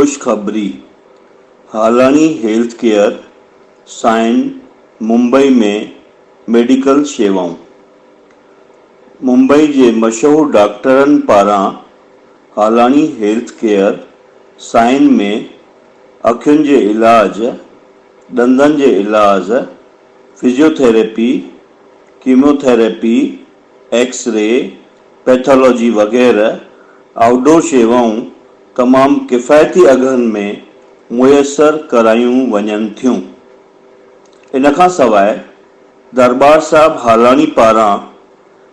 खुशखबरी। हालानी health care sign Mumbai में medical शेवाऊं। मुंबई जे मशहूर डॉक्टरनि पारां हालानी हेल्थ केयर साइन में अखियुनि जे इलाज, दंदनि जे इलाज, फिजियोथेरेपी, कीमोथेरेपी, एक्स-रे, पैथोलॉजी वग़ैरह आउटडोर शेवाऊं तमामु किफ़ायती अघनि में मुयसर करायूं वञनि थियूं। इन खां सवाइ दरबार साहिब हालानी पारां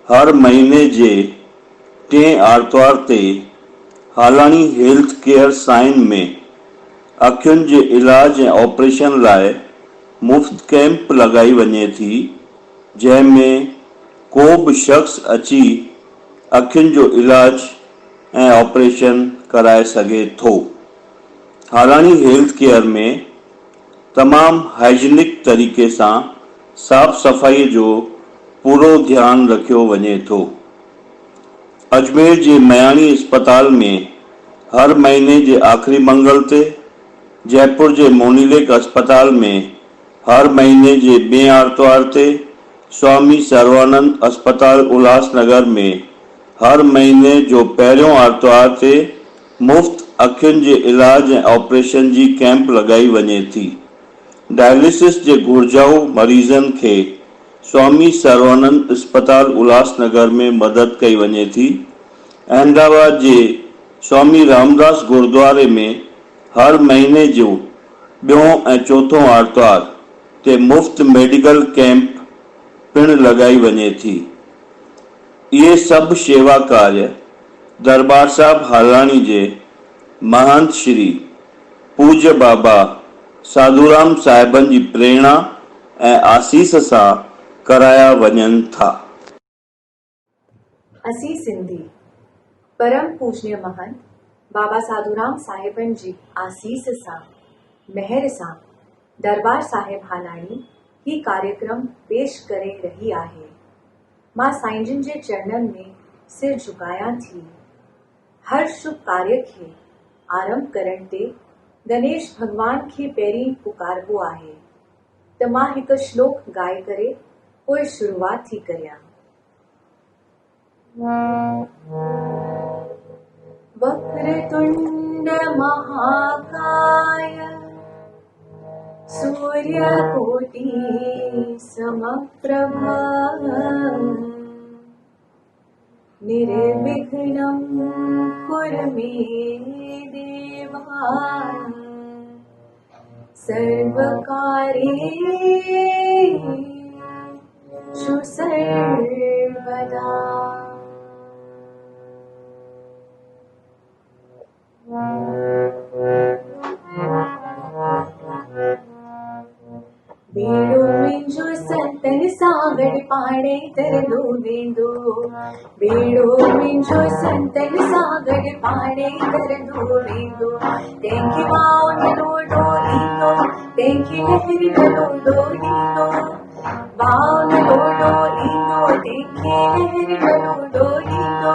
हर महीने जे 3 आर्तवार ते हालानी हेल्थ केयर साइन में अखियुनि जे इलाज ऐं ऑपरेशन लाइ मुफ़्त कैंप लॻाई वञे थी, जंहिं में को बि शख़्स अची अखियुनि जो इलाज ऐं ऑपरेशन कराए सघे थो। हालानी हेल्थ केयर में तमामु हाइजीनिक तरीक़े सां साफ़ सफ़ाई जो पूरो ध्यानु रखियो वञे थो। अजमेर जे मयाणी अस्पताल में हर महीने जे आख़िरी मंगल ते, जयपुर जे मोनीलेक अस्पताल में हर महीने जे ॿिएं आर्तवार ते, स्वामी सर्वानंद अस्पताल उल्हासनगर में हर महीने जो पहिरियों आर्तवार ते मुफ़्त अखियुनि जे इलाज ऐं ऑपरेशन जी कैंप लॻाई वञे थी। डायलिसिस जे घुर्जाऊ मरीज़नि खे स्वामी सर्वानंद अस्पताल उल्हासनगर में मदद कई वञे थी। अहमदाबाद जे स्वामी रामदास गुरुद्वारे में हर महीने जो ॿियों ऐं चोथों आर्तवार ते मुफ़्त मेडिकल कैंप पिणु लॻाई वञे थी। इहे सभु शेवा कार्य दरबार साहिब हालानी जे महंत श्री पूज्य बाबा साधूराम साहिबनि जी प्रेरणा ऐं आसीस सां कराया वञनि था। असीं सिंधी परम पूज्य महंत बाबा साधूराम साहिबनि जी आसीस सां, महर सां दरबार साहिब हालानी ही कार्यक्रम पेश करे रही आहे। मां साईंजन जे चरणनि में सिर झुकायां थी। हर शुभ कार्य खे आरंभ करण ते गणेश भगवान खे पहिरीं पुकारबो आहे, त मां हिकु श्लोक गाए करे पोइ शुरूआत थी करियां। वक्रतुंड महाकाय सूर्यकोटि समप्रभा निर्विघ्नं कुरु मे देवा सर्वकार्येषु सर्वदा। बेड़ो मुंहिंजो संतन सां गॾु पाणे तरंदो वेंदो, बेड़ो मुंहिंजो संतन सां गॾु पाणे तरंदो वेंदो। तंहिंखे वाओ न लोॾो ॾींदो, तंहिंखे लहर न लोॾो ॾींदो, वाओ न लोॾो ॾींदो, तंहिंखे लहर न लोॾो ॾींदो।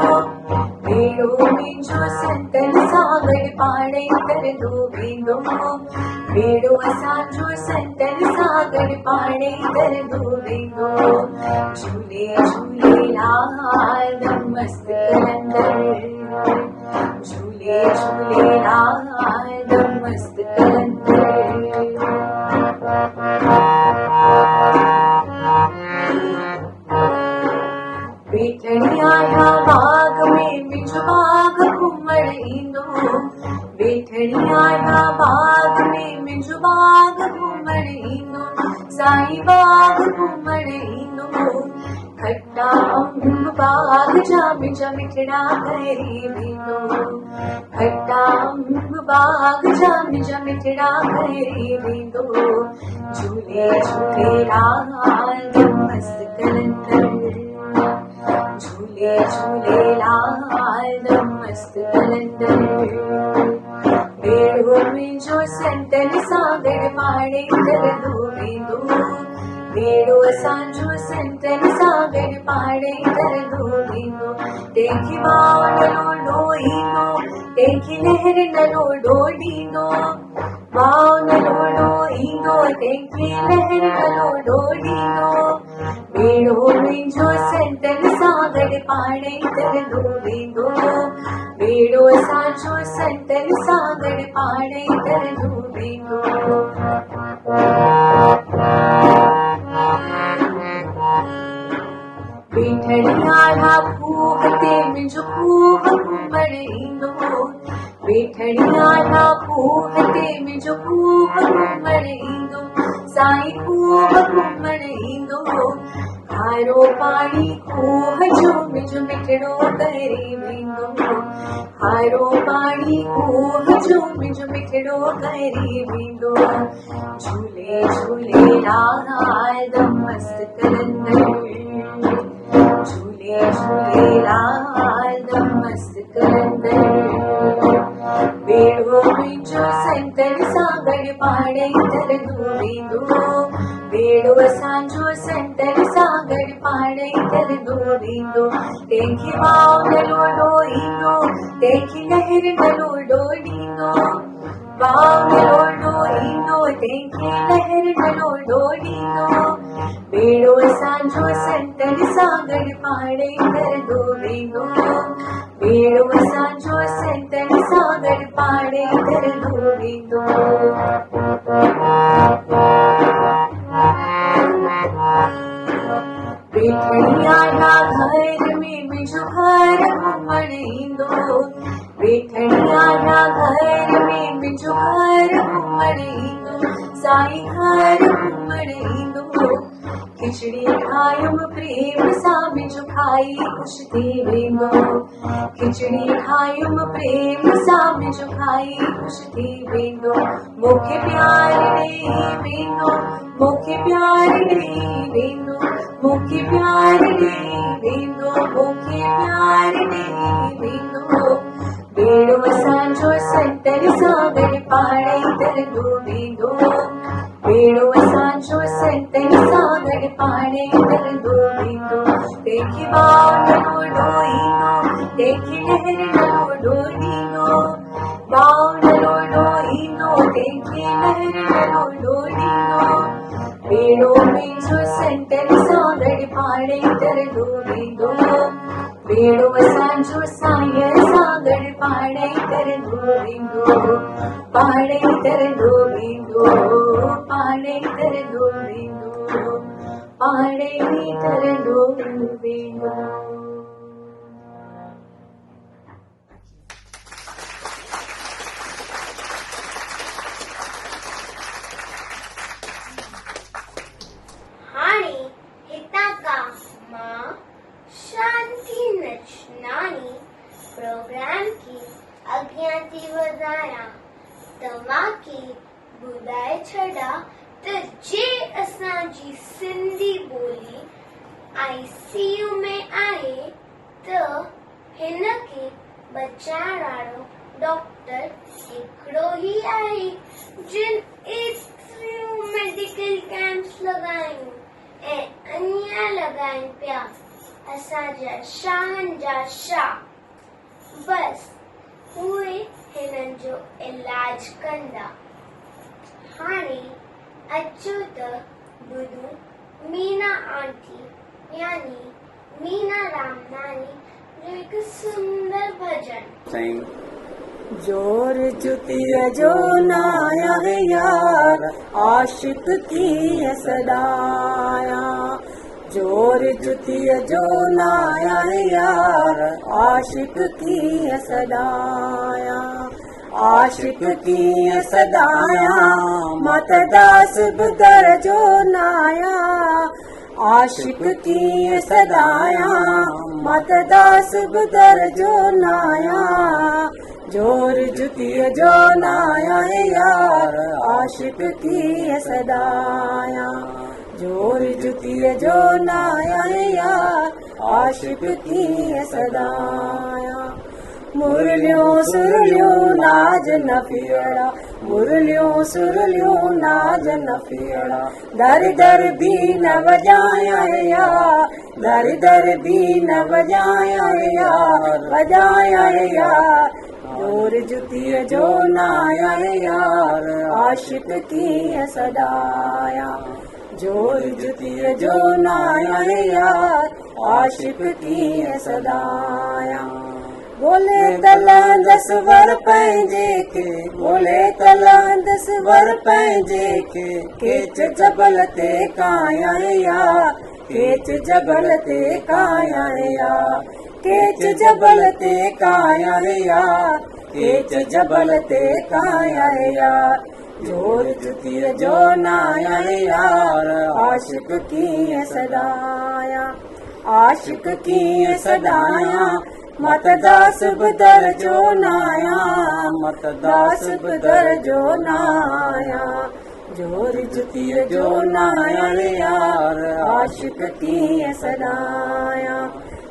बेड़ो मुंहिंजो संतन सां गॾु पाणे तरंदो वेंदो, बेड़ो असांजो संतन सां गॾु पाणे तरंदो वेंदो। झूले झूलेलाल नमस्त कलंदर, झूले झूलेलाल नमस्त कलंदर। वेठड़ी आया बाग में मुंहिंजो बाग घुमण ईंदो, वेठड़ी आया बाग में मुंहिंजो बाग घुमण ईंदो, साईं बाग घुमण ईंदो। खट्टा अंब बाग जा मुंहिंजा मिठड़ा घरी वेंदो, खट्टा अंब बाग जा मुंहिंजा मिठड़ा घरी वेंदो। झूले झूलेलाल नमस्त कलंदर, झूले झूलेलाल नमस्त कलंदर। बेड़ो मुंहिंजो संतन सां गॾु पाणे तरंदो वेंदो, बेड़ो असांजो संतन सां गॾु पाणे तरंदो वेंदो। तंहिंखे वाओ न डोईंदो तंहिंखे लहर नलो डोड़ींदो वाओ नलो डोईंदो तंहिंखे लहर नलो डोड़ींदो बेड़ो मुंहिंजो संतन सां गॾु पाणे ई तरंदो वेंदो बेड़ो असांजो संतन सां गॾु पाणे ई तरंदो वेंदो बेठड़ियाला खूह ते मुंहिंजो खूह घुमण ईंदो बेठड़ियाला खूह ते मुंहिंजो खूह घुमण ईंदो साईं खूह घुमण ईंदो खारो पाणी खूह जो मुंहिंजो मिठड़ो करे वेंदो खारो पाणी खूह जो मुंहिंजो मिठड़ो करे वेंदो झूले झूले लाल दम मस्त करंदड़ झूले झूले लाल दम मस्त करंदड़ बेड़ो मुंहिंजो संतन सां गॾु पाणे ई तरंदो वेंदो बेड़ो असांजो संतन सां गॾु पाणे ई तरंदो वेंदो तंहिंखे वाओ नलो डोईंदो तंहिंखे लहर नलो डोड़ींदो वाओ नलो डोईंदो तंहिंखे लहर नलो डोड़ींदो बेड़ो असांजो संतन सां गॾु पाणे ई तरंदो वेंदो बेड़ो असांजो संतन सां गॾु पाणे ई तरंदो वेंदो बेठड़ियाला घर में मुंहिंजो घर घुमण ईंदो बेठड़ियाला घर में मुंहिंजो घर घुमण ईंदो साईं घर घुमण ईंदो खिचड़ी ठाहियुम प्रेम सां मुंहिंजो खाई ख़ुशि थी वेंदो खिचड़ी ठाहियुम प्रेम सां मुंहिंजो खाई ख़ुशि थी वेंदो मूंखे प्यार ॾेई वेंदो मूंखे प्यार ॾेई वेंदो मूंखे प्यार ॾेई वेंदो मूंखे प्यार ॾेई वेंदो बेड़ो असांजो संतन सां गॾु पाणे ई तरंदो वेंदो बेड़ो असांजो संतन सां गॾु पाणे ई तरंदो वेंदो तंहिंखे वाओ नलो डोईंदो तंहिंखे लहर नलो डोड़ींदो वाओ नलो डोईंदो तंहिंखे लहर नलो डोड़ींदो बेड़ो मुंहिंजो संतन सां गॾु पाणे ई तरंदो वेंदो बेड़ो असांजो साईं सां गॾु पाणे ई तरंदो वेंदो पाणे ई तरंदो वेंदो पाणे ई तरंदो वेंदो पाणे ई तरंदो वेंदो हाणे हितां खां मां शांति नचनानी प्रोग्राम की अॻियां थी वधायां तव्हांखे ॿुधाए छॾा त जे असांजी सिंधी ॿोली ICU में आहे त हिन खे बचाइण वारो डॉक्टर हिकिड़ो ई आहे जिन एतिरियूं मेडिकल कैंप्स लॻायूं ऐं अञा लॻाइनि पिया असांजा शाहनि जा शाह बस उहे हिननि जो इलाज कंदा हाणे अचो त ॿुधूं मीना आंटी यानी मीना रामनानी जो हिकु सुंदर भजन जोर जुतिया जो नाया है यार आशिक की सदाया जोर जुतिया जो नाया है यार आशिक की सदाया आशिक की सदाया मत दास बुदर जो नाया आशिक की सदाया मत दास बुदर जो नाया जोर जुतिया जो नाया है यार आशिक की सदाया जोर जुतिया जो नाया है यार आशिक की सदाया मुरलियों सुरलियों नाज न फियड़ा, मुरलियों सुरलियों नाज न फियड़ा। दर दर भी न बजाया यार, दर दर भी न बजाया यार, बजाया यार। जोर जुतिया जो नाया यार, आशिक की सदाया। जोर जुतिया जो नाया यार, आशिक की सदाया। बोले तला 10 वर पंहिंजे के, बोले तला 10 वर पंहिंजे के। केच जबल ते काया यार, केच जबल ते काया यार, केच जबल ते काया यार, केच जबल ते काया यार। जोर जुतिया जो नाया यार, आशिक की सदाया, आशिक की सदाया। मत दास बदर जो नाया, मत दास बदर जो नाया। जोर जुतिया जो नाया यार, आशिक की सदाया।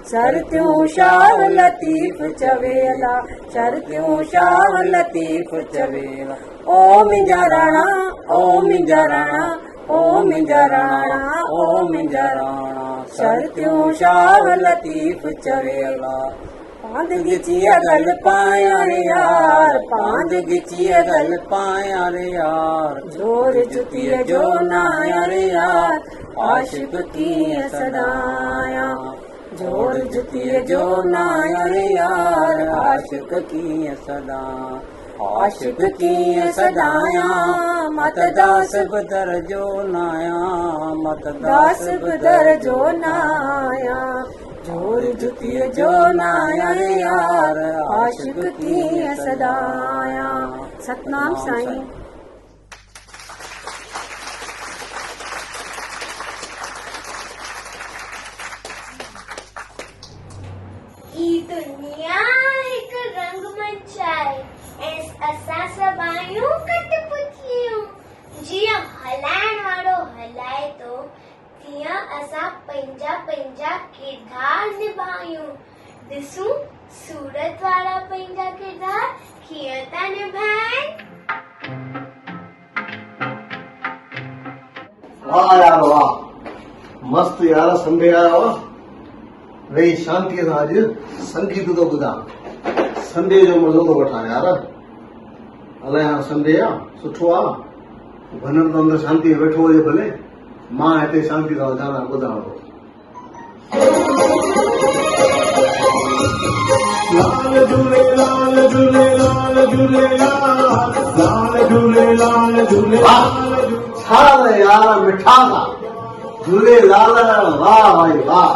सर त्यों शाह लतीफ चवेला, सर त्यों शाह लतीफ चवेला। ओ मिंजा राणा, ओ मिंजा राणा, ओ मिंजा राणा, ओ मिंजा राणा। सर त्यों शाह लतीफ चवेला। पांद गिचिया गल पाया रे यार, पांद गिचिया गल पाया रे यार। जोर जुतिया जो नाया रे यार, आशिक की सदाया। जोर जुतिया जो नाया रे यार, आशिक की सदा, आशिक की सदाया। मत दास बदर जो नाया, मत दास बदर जो नाया। जोर जुतिया जो नाया यार, आशिक की सदाया। सतनाम साईं। ई दुनिया एक रंगमंच आहे, ऐं असां सभु आहियूं कठपुतलियूं। जीअं हलाइण वारो हलाए थो, तीअं असां पंहिंजा पंहिंजा किरदार निभायूं। ॾिसूं सूरत वारा पंहिंजा किरदार कीअं था निभाइनि। वाह यार वाह, मस्त यार। संडे आयो आहे, वेही शांतीअ सां अॼु संगीत थो ॿुधां, संडे जो मज़ो थो वठां यार। अलाए हाणे संडे आहे, सुठो आहे। वञण त अंदरि शांतीअ वेठो हुजे भले, मां हिते शांती सां ॿुधां थो। लाल झूलेलाल झूलेलाल झूलेलाल, लाल झूलेलाल झूलेलाल। छा यार मिठास आहे, झूलेलाल वाह भाई वाह,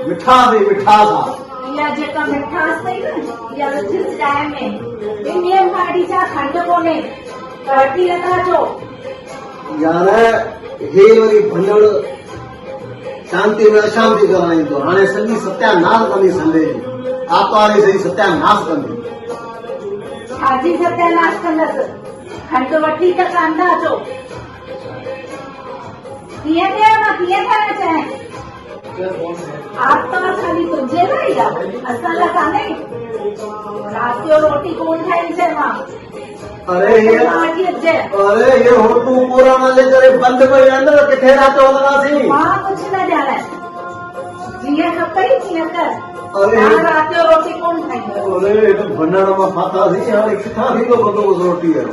मिठास ई मिठास आहे। इहा जेका मिठास अथई न, इहा रुधिस चांहि में ॿिन्हिनि खां छा खंड कोन्हे, कड़की लॻा अचो। यार हे वरी भंडड़ शांती में अशांती कराईंदो, हाणे सॼी सत्यानाश कंदी संडे जी, आतवार जी सॼी सत्यानाश कंदी। छाजी सत्यानाश कंदसि, खंड वठी त कांदा अचो। कीअं कयो मां, कीअं ठाहिण चाहे। आतवार खाली तुंहिंजे लाइ आहे, असां लाइ कान्हे। राति जो रोटी कोन ठाहींदी चए मां। अरे ये होटू कोरोना जे करे बंदि पई रहंदव, किथे राति जो हलंदासीं। मां कुझु न ॼाणाए, जीअं खपई तीअं कर। अरे राति जो रोटी कोन ठाहींदो। अरे भंडार मां फाथासीं, हाणे किथां थींदो बंदोबस्त रोटी जो।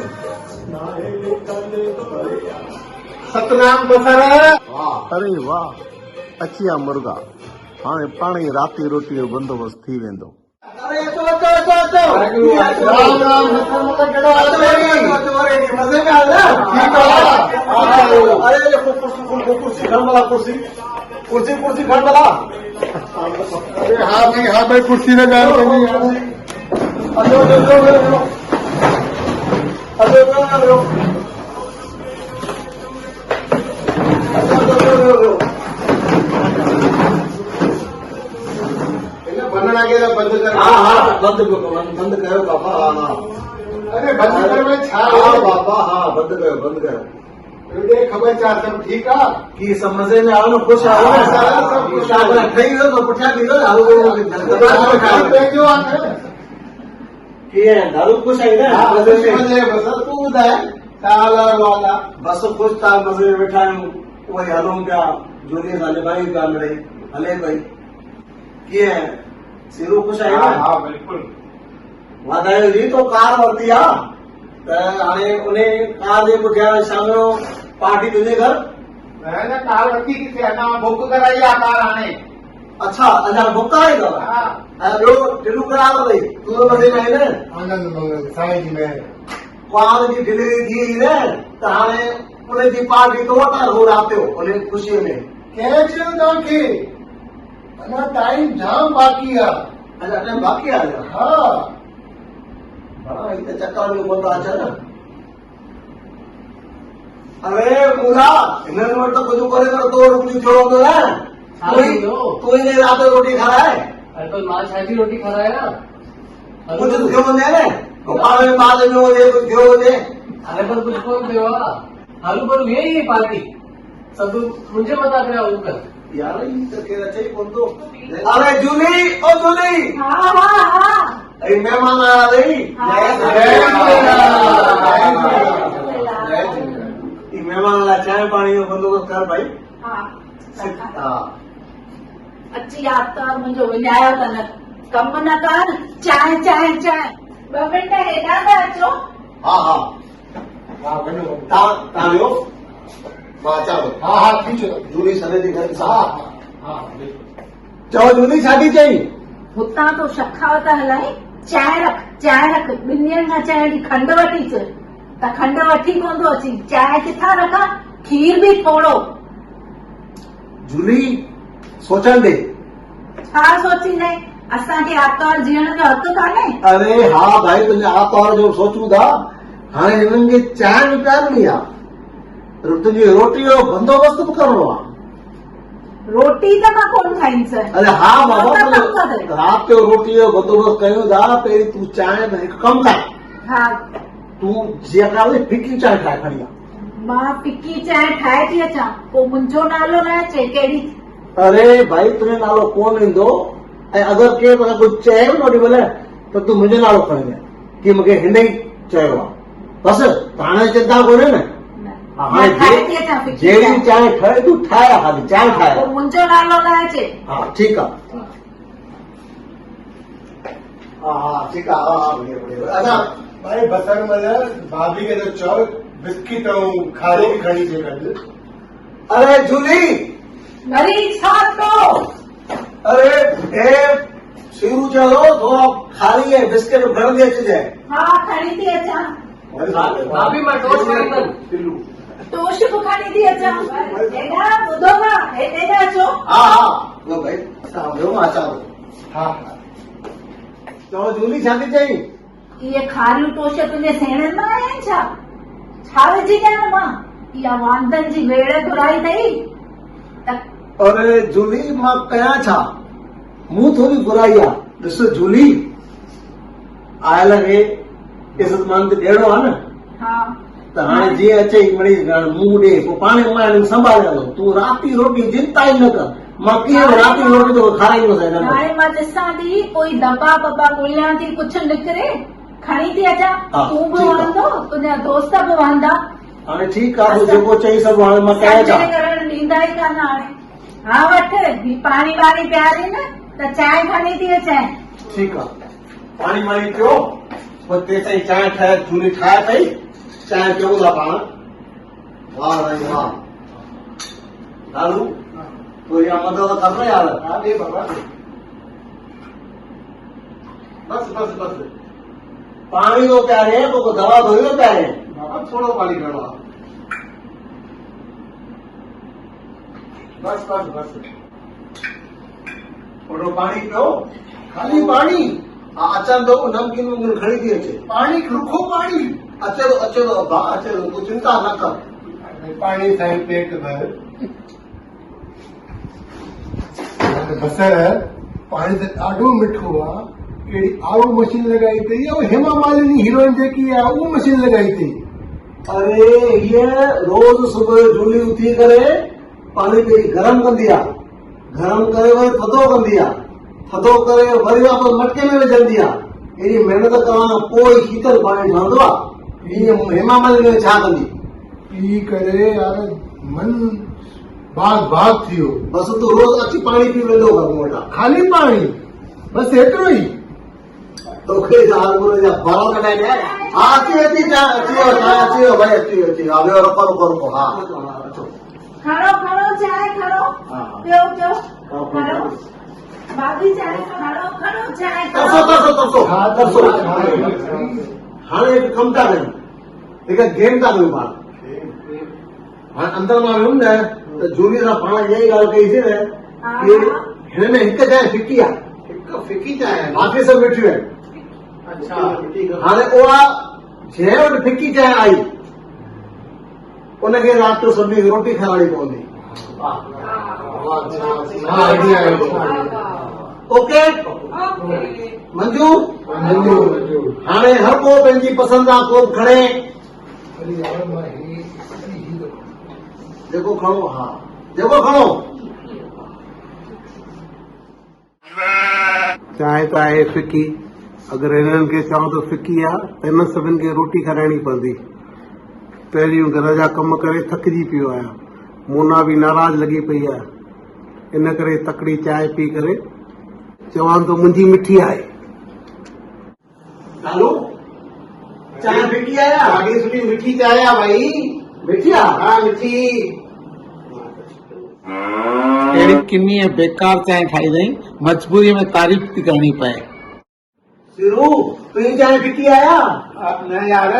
सतनाम बसर। अरे वाह, अची विया मुर्गा, हाणे पाण ई राति रोटी जो बंदोबस्त थी वेंदो। अरे अचो अचो अचो अचो, राम राम। मज़े में आया। अरे कुर्सी खण भला, कुर्सी कुर्सी कुर्सी खण भला। अरे हाँ भाई कुर्सी न जाए। अचो अचो अचो बनना के बंद कर। हाँ बंद करो बाबा। हाँ अरे बंद करो। हाँ बाबा हाँ बंद करो। खबर चार सब ठीक है कि समझे में आओ कुछ आओ सब ठही वियो पुठियां थी वियो। कीअं दारू ख़ुशि आई न? हा, मज़े में बस तूं ॿुधाए छा हाल आहे वाला? बस ख़ुशि था मज़े में वेठा आहियूं उहे हलूं पिया झूलीअ सां निभायूं पिया मिड़ई हले पई कीअं सीरू ख़ुशि आई हा न? हा बिल्कुल। वाधायूं जी तो कार वरिती आहे त हाणे उन कार जे पुठियां शाम जो पार्टी तुंहिंजे घर। न कार वठी किथे अञा बुक कराई आहे कार हाणे। अच्छा अञा बुक कराई अथव? हा ऐं ॿियो टिलू करायो अथई तूं त मज़े में आई न? आनंद मंगल साईं जी महिर। पाण जी डिलीवरी थी वई न त हाणे उनजी पार्टी तो वटां हो राति जो उन ख़ुशीअ में। कंहिं चयो तव्हांखे? अञा टाइम जाम बाक़ी आहे। अञा टाइम बाक़ी आहे अञा? हा हा ही त चकर में कोन था अचनि। अरे मूला हिननि वटि त कुझु करे कर तो रुपनी थियो हूंदो न? तूं ई राति जो रोटी खाराए अरे तो मां छाजी रोटी खाराए ना। कुझु थियो हूंदे न पाण में बाद में हुजे कुझु थियो हुजे। अरे पर कुछ कोन थियो आहे हालू पर ये ही पार्टी सब मुंहिंजे मथां पिया हू कर। यार ही त केरु अचे ई कोन थो। अरे जूली ओ जूली हा हा हा ऐं महिमान आया अथई। ई महिमान लाइ चांहि पाणी जो बंदोबस्त कर भाई। हा हा अची आतवार मुंहिंजो विञायो अथनि कमु न कर चांहि चांहि चांहि 2 मिंट हेॾां था अचो। हा हा हा वञो। तव्हां वियो मां अचां थो। हा हा ठीक है। जूली सॼे थी घर हा सां हा बिल्कुल। चओ जूली छा थी चई? हुतां तो शखावत हलाई चांहि रख 2 ॾींहंनि खां चांहि जी खंड वठी अच त खंड वठी कोन थो अची चांहि किथां रखां खीर बि थोरो। जूली सोचण दे। छा सोचींदे असांखे आतवार जीअण जो हक़ कान्हे? अरे हा भाई तुंहिंजे आतवार जो सोचूं था हाणे हिननि खे चांहि बि पियारणी आहे तुंहिंजी रोटी जो बंदोबस्त बि करणो आहे। रोटी त मां कोन खाईंदसि। अरे हा बाबा कमु करे। राति जो रोटी जो बंदोबस्त कयूं था पहिरीं तूं चांहि हिकु कमु कर हा तूं जीअं कर फिकी चांहि ठाहे खणी आ। मां फिकी चांहि ठाहे थी अचां पोइ मुंहिंजो नालो न अचे कहिड़ी। अरे भाई तुंहिंजो नालो कोन ईंदो ऐं अगरि केरु तोखे कुझु चए बि न ओॾी महिल त तूं मुंहिंजो नालो खणी वञ की मूंखे हिन ई चयो आहे बसि त हाणे चिंता कोन्हे न। मां ठाहे थी अचां फिकी जहिड़ी चांहि चांहि ठहे तूं ठाहे खाली चांहि पोइ ठाहे। मुंहिंजो नालो न अचे। हा ठीकु आहे। हा हा ठीकु आहे। हा बढ़िया बढ़िया। अच्छा भाई बसर मदर भाभी के तो चौ बिस्किट ऐं खारी बि खणी अचे गॾु। अरे जूली वरी छा तो? अरे हे सीरू चयो थोड़ा खारी ऐं बिस्किट खणंदी अचिजांइ। हा खणी थी अचां। भाभी मां टोस्ट खणींदमि। टोश बि खणी थी अचां। हेॾा ॿुधो न हेॾे अचो। हा हा लो भाई तव्हां वियो मां अचां थो। हा हा चओ जूली छा थी चई? इहे खारियूं टोश तुंहिंजे सेणनि मां आया आहिनि छा? छा विझी ॾियनि मां? इहा वांदनि जी वेड़ घुराई अथई त अरे जूली मां कयां छा मूं थोरी घुराई आहे। ॾिस जूली आयल खे इज़तमान त ॾियणो आहे न। हा त हाणे जीअं अचे मिड़ी मूं ॾे पोइ पाणे मां हिननि संभालियां तूं राति रोटी चिंता ई न कर मां कीअं राति रोटी तो खाराईंदुसि हिननि खे। हाणे मां ॾिसां थी कोई दॿा बॿा ॻोल्हियां थी कुझु निकिरे खणी थी अचां। हा, तूं बि ठीकु आहे। वहंदो तुंहिंजा दोस्त बि वहंदा। हाणे ठीकु आहे तूं जेको चई सभु हाणे मां कयां छा। संडे करणु ॾींदा ई कान हाणे। हा वठ ही पाणी वाणी पियारी न त चांहि खणी थी अचां। ठीकु आहे पाणी वाणी पियो पोइ तेसिताईं चांहि ठाहे जूली ठाहे पई चांहि पियूं था पाण। वाह भाई वाह लालू तूं इहा मदद कर न यार। हा दे बाबा दे। बस बस बस पाणी थो पियारे पोइ दवा धोई थो पियारे। बाबा थोड़ो पानी खणो आहे। बस बस बस थोरो पाणी पियो खाली पानी। हा अचनि थो नमकीन वमकीन खणी थी अचे। पानी रुखो पानी। अचे थो अब्बा अचे थो तूं चिंता न कर। पानी साईं पेट भर। बसर पानी त ॾाढो मिठो आहे। कहिड़ी आरो मशीन लॻाई अथई ऐं हेमा मालिनी हीरोइन जेकी आहे उहा मशीन लॻाई अथई। अरे हीअ रोज़ सुबुह जो जूली उथी करे पाणी पहिरीं गरम कंदी आहे गरम करे वरी थधो कंदी आहे थधो करे वरी वापसि मटके में विझंदी आहे एॾी महिनत करण पोइ शीतल पाणी ठहंदो आहे। ईअं हेमा मालिनी में छा कंदी? पी करे यार मन बाग थियो। बसि तूं रोज़ अची पाणी पी वेंदो घर मूं वटां। खाली पाणी बस एतिरो ई? तोखे जा बारा कढाए ॾिया। हा अची भाई अची हा वियो रुको हा अचो। खड़ो चाय खड़ो पियो खड़ो भाभी चाय खड़ो चाय तरसो हाणे हिकु कमु था कयूं, हिकु गेम था कयूं पाण। हाणे अंदरि मां वियुमि न त जूली सां पाण इहा ई ॻाल्हि कईसीं न कि हिन में हिकु चांहि फिकी आहे, हिकु फिकी चांहि बाक़ी सभु मिठियूं आहिनि। हाणे उहा जंहिं वटि फिकी चांहि आई उनखे राति जो सभिनी खे रोटी खाराइणी पवंदी। ओके मंजू? हाणे हर को पंहिंजी पसंदि जा कोप खणे, जेको खणो। हा जेको खणो। चांहि त आहे फिकी, अगरि हिननि खे चवां त फिकी आहे त हिन सभिनि खे रोटी खाराइणी पवंदी। पहिरियों घर जा कम करे थकिजी पियो आहियां, मोना बि नाराज़ लॻी पई आहे, इन करे तकड़ी चांहि पी करे चवां तो मुंहिंजी मिठी आहे। लालू चांहि फिकी आया? ॾाढी सुठी मिठी चांहि आहे भाई। मिठी आहे? हा मिठी। अहिड़ी किनी बेकार चांहि ठाही अथई, मजबूरी में तारीफ़ थी करणी पए। सिरू तुंहिंजी चांहि फिकी आया? न यार,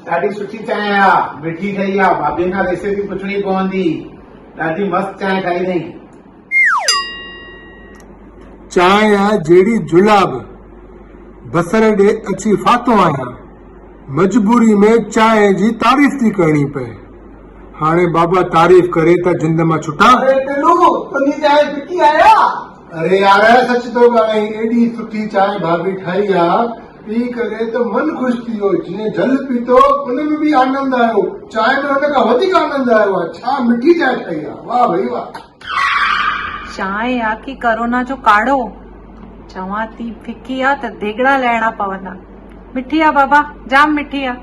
ॾाढी सुठी चांहि आहे, मिठी ठही आहे। भाभी खां रेसिपी पुछणी पवंदी। ॾाढी मस्त चांहि ठाही अथई। चांहि आहे जहिड़ी जुलाब, बसर ॾे अची फातो आहियां, मजबूरी में चांहि जी तारीफ़ थी करणी पए। हाणे बाबा तारीफ़ करे त जिंद मां छुटा। अरे टिलू तुंहिंजी चांहि फिकी आया? अरे यार सच तो ॻाल्हाई, एॾी सुठी चांहि भाभी ठाही आहे, पी करे त मन ख़ुशि थी वियो। जीअं जल पीतो उन में बि आनंद आयो, चांहि में हुन खां वधीक आनंद आयो आहे। छा मिठी चांहि ठाही आहे, वाह भई वाह। चांहि आहे की करोना जो काढ़ो? चवां थी फिकी आहे त देगड़ा लहणा पवंदा। मिठी आहे बाबा, जाम मिठी आहे।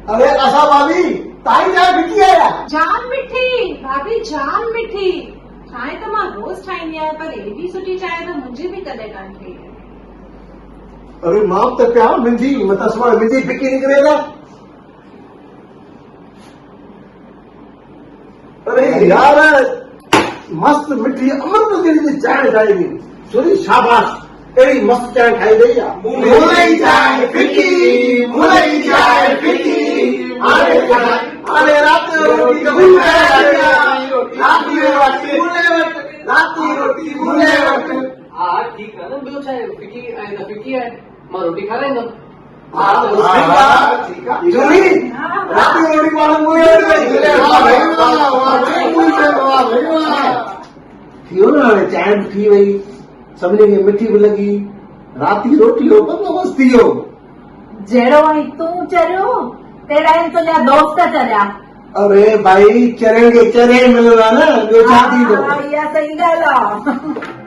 अरे असां भाभी ताई चांहि फिकी आया? जाम मिठी भाभी, जाम मिठी। चांहि त मां रोज़ ठाहींदी आहियां, पर एॾी सुठी चांहि त मुंहिंजी बि कॾहिं कान ठही। अरे मां त पिया मुंहिंजी मतिलबु मुंहिंजी फिकी निकिरे न। अरे यार मस्त मिठी अमृत जहिड़ी चांहि ठाही हुई। सुठी शाबाश, अहिड़ी मस्त चांहि ठाही वई आहे। मुरई चांहि फिकी, मुरई चांहि फिकी। हाणे राति जो रोटी राति रोटी मुले वटि। हा ठीकु आहे न, ॿियो छा आहे, फिकी आहे त फिकी आहे, मां रोटी खाराईंदुमि। थियो न हाणे चांहि बि थी वई, सभिनी खे मिठी बि लॻी, राति जी रोटी जो बंदोबस्तु थी वियो। जहिड़ो आई तूं चरियो तहिड़ा आहिनि तुंहिंजा दोस्त चरिया। अरे भाई चरे खे चरे मिलंदो आहे न, ॿियो छा थींदो? इहा सही ॻाल्हि आहे।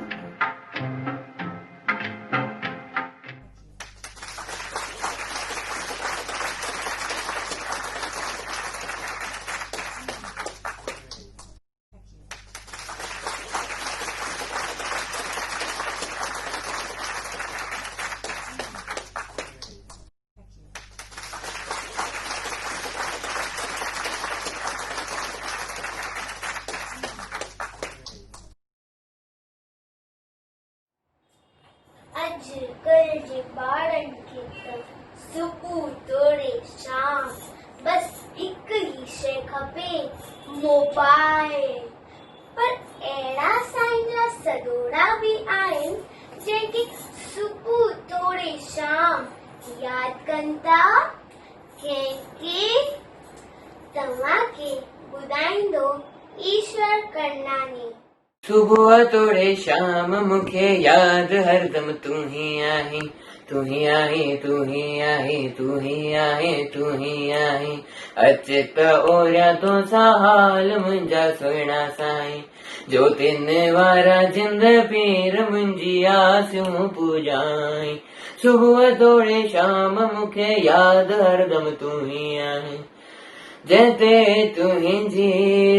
अॼुकल्ह जे ॿारनि खे त सुबुह तोड़े शाम बस हिकु ई शइ खपे, मोबाइल। पर अहिड़ा साईं जा सदोड़ा बि आहिनि जेके सुबुह तोड़े शाम यादि कनि था कंहिंखे। तव्हांखे ॿुधाईंदो ईश्वर करनानी। सुबह तोड़े शाम मुखे याद हरदम तू ही आहीं, तू ही आहीं, तू ही आहीं, तू ही आहीं, तू ही आहीं। अचित ओरिया तो सा हाल मुंहिंजा सुहिणा साईं, जो तिन वारा जिंद पीर मुंहिंजी आसियूं पूजाई। सुबुह तोड़े शाम मूंखे याद हरदम तू ही आहे। जते तुंहिंजी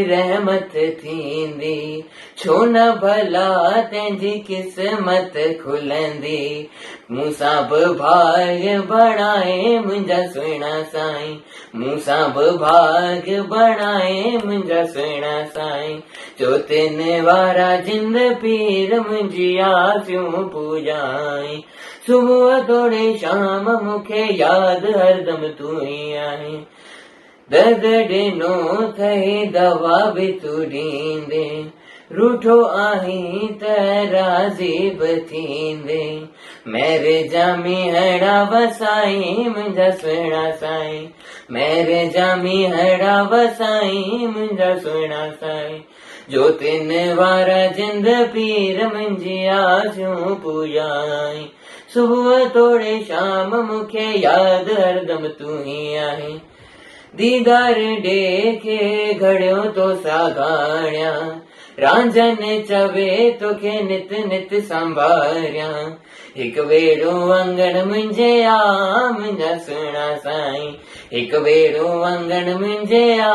रहमत थींदी छो न भला तंहिंजी क़िस्मत खुलंदी। मूंसां बि भाग्य बणाए मुंहिंजा सुहिणा साईं, मूंसां बि भाग्य बणाए मुंहिंजा सुहिणा साईं। चोतिन वारा जिंद पीर मुंहिंजी आसियूं पूॼाई। सुबुह तोड़े शाम मूंखे यादि हरदम तूं ई आहीं। दर्द ॾिनो अथई दवा बि तूं ॾींदे, रूठो आहीं त राज़ी बि थींदे। मेरे जामी हड़ा वसाई मुंहिंजा सुहिणा साईं, मेरे जामी हड़ा वसाई मुंहिंजा सुहिणा साईं। ज्योतिन वारा जिंद पीर मुंहिंजी आसियूं पूॼाई। सुबुह तोड़े शाम मूंखे यादि हरदम तूं ई आहीं। दीदार ॾेखे घड़ियो तो सागाणिया, रांझन चवे तोखे नित नित संभारिया। हिकु भेरो अंगण मुंहिंजे आ मुंहिंजा सुहिणा साईं, हिकु भेरो अंगण मुंहिंजे आ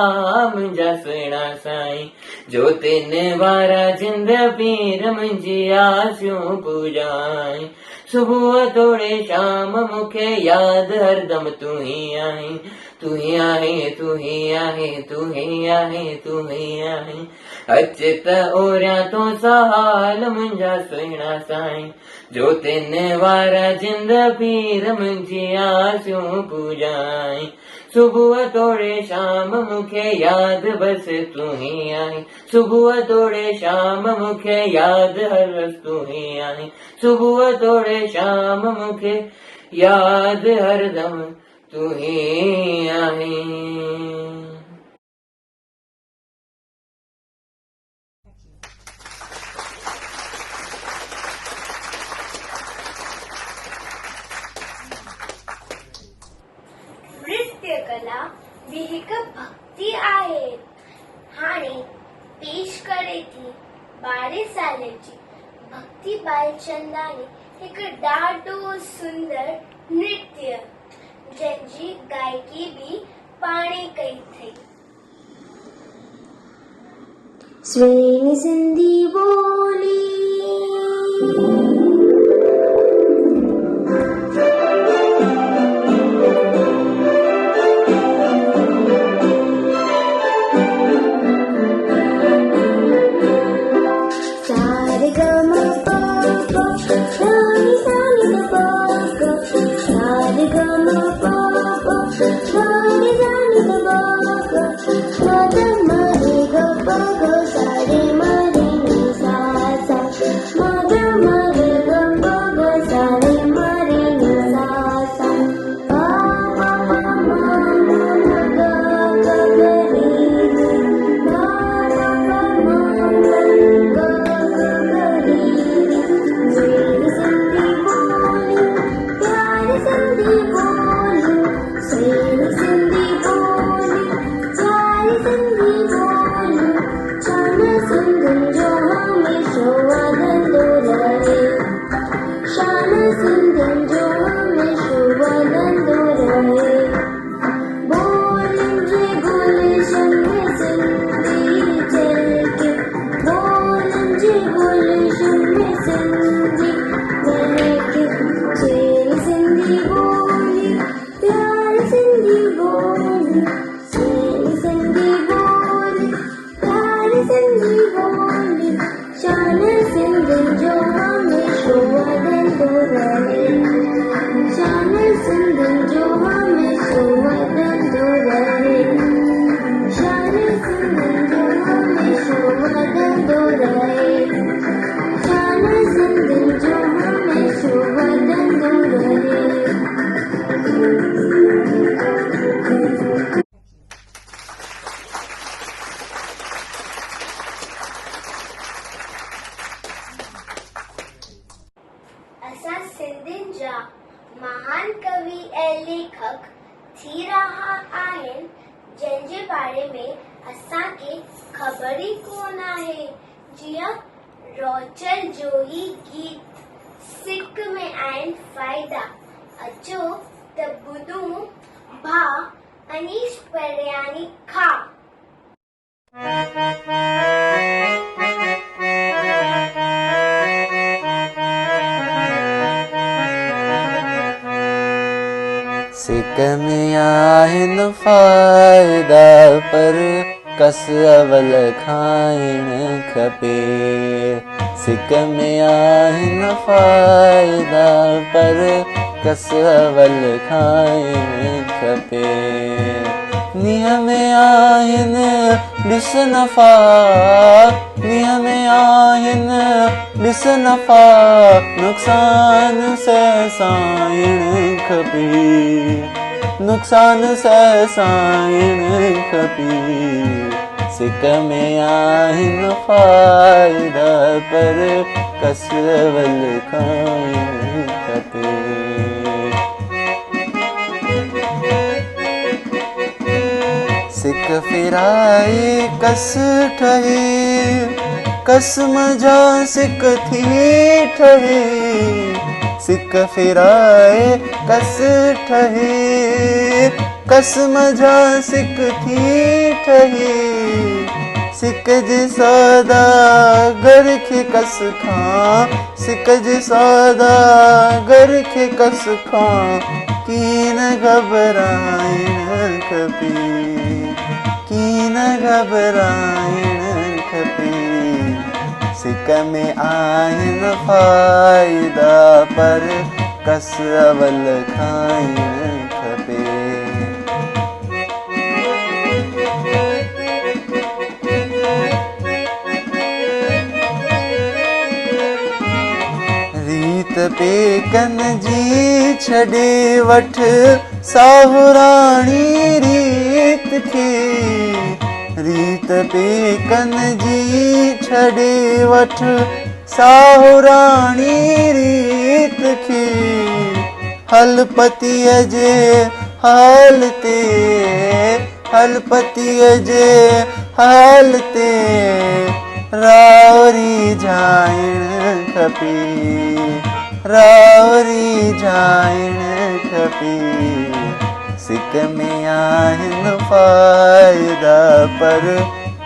मुंहिंजा सुहिणा साईं। ज्योतिन वारा जिंद पीर मुंहिंजी आसियूं पूॼाई। सुबुह तोड़े शाम मूंखे यादि हरदम तूं ही आहीं। तूं ही आहीं, तूं ही आहीं, तूं ही आहीं, तूं ही आहीं। अच त ओरियां तो सहाल मुंहिंजा सुहिणा साईं। ज्योतिन वारा जिंद पीर मुंहिंजी आसियूं पूॼाई। सुबुह तोड़े शाम मूंखे यादि बसि तूं ही आहीं। सुबुह तोड़े शाम मूंखे यादि हर रोज़ तूं ही आहीं। सुबुह तोड़े शाम मूंखे यादि हरदम तूं ही आहीं। नृत्य कला भी हिक भक्ति आहे। हाणे पेश करे थी 12 साल जी भक्ति बालचंदानी हिक ॾाढो सुंदर नृत्य जंहिंजी गायकी भी पाणे कई थई। स्वेन सिंधी बोली महान कवि ऐं लेखक थी रहा आहिनि जंहिंजे बारे में असांखे ख़बर ई कोन आहे। जीअं रोचल जो ही गीत सिक में आहिनि फ़ाइदा, अचो त ॿुधूं भा अनीश परयानी खां। सिक में आहिनि फ़ाइदा पर कस अवल खाइण खपे। सिक में आहिनि फ़ाइदा पर कस अवल खाइण खपे। नीह में आहिनि ॾिस नफ़ा, नीह में आहिनि ॾिस नफ़ा, नुक़सान सहसाइण खपे, नुक़सान सहसाइण खपे। सिक में आहिनि फ़ाइदा पर कस अवल खाइण खपे। सिक फिराए कस ठहे, कसम जा सिक थी ठहे। सिक फिराए कस ठहे, कसम जा सिक थी ठहे। सिक जे सादा घर खे कस खां, सिक जे सादा घर खे कस खां, की न घबराइण खपे, की न घबराइण खपे। सिक में आहिनि फ़ाइदा पर कस अवल खाइण खपे। रीत पेकन जी छॾे वठ साहुराणी रीत खे, रीत पेकन जी छॾे वठ साहुराणी रीत खे। हल पतीअ जे हाल ते, हल पतीअ जे हाल ते, रावरी जाइण खपे, रावरी जाइण खपे। सिक में आहिनि फ़ाइदा पर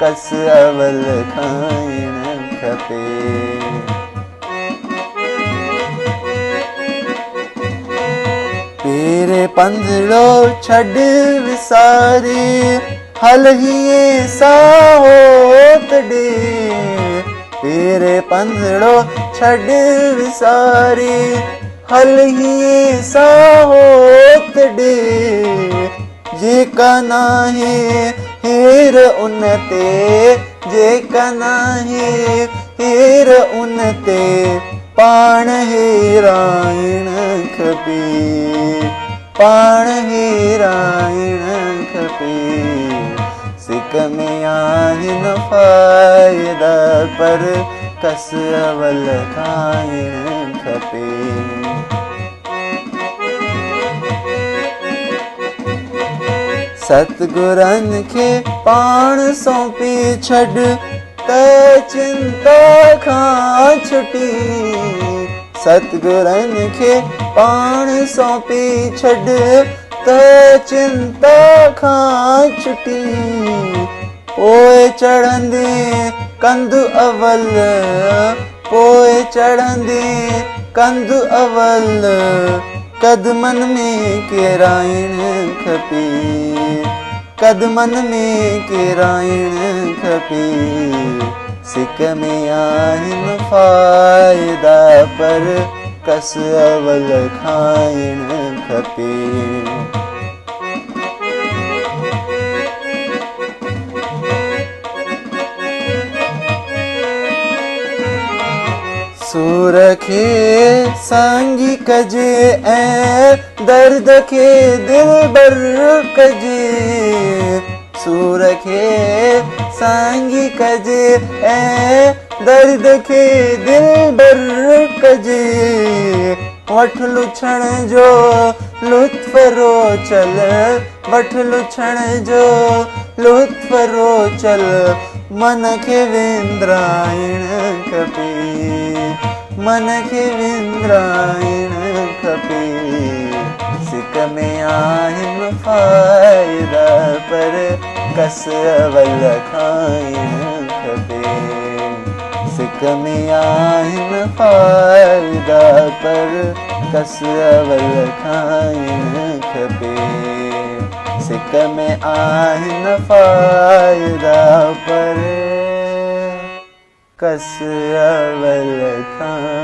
कस अवल खाइण खपे। पेरे पंधड़ो छॾ विसारे, हल हीअं साहोत ॾे। पेरे पंधड़ो छॾ विसारे, हल हीअं साहोत ॾे। जेका नाहे हेर उन ते, जेका नाहे हेर उन ते, पाण हेराइण खपे, पाण हेराइण खपे। सिक में आहिनि फ़ाइदा पर कस अवल खाइण खपे। सतगुरनि खे पाण सौंपे छॾ त चिंता खां छुटी। सतगुरनि खे पाण सौंपे छॾ त चिंता खां छुटी। पोइ चढ़ंदे कंधु अवल, पोइ चढ़ंदे कंधु अवल, कदमन में केराइण खपे, कदमन में केराइण खपे। सिक में आहिनि फ़ाइदा पर कस अवल खाइण खपे। सूर खे सांगी कजे ऐं दर्द खे दिलबर कजे। सूर खे सांगी कजे ऐं दर्द खे दिलबर कजे। वठ लुछण जो लुत्फ़ रोचल, वठ लुछण जो लुत्फ़ रोचल, मन खे विंदराइण खपे, मन खे विंद्राइण खपे। सिक में आहिनि फ़ाइदा पर कस अवल खाइण खपे। सिक में आहिनि फ़ाइदा पर कस अवल खाइण खपे। सिक में आहिनि फ़ाइदा पर कस अवल खाइण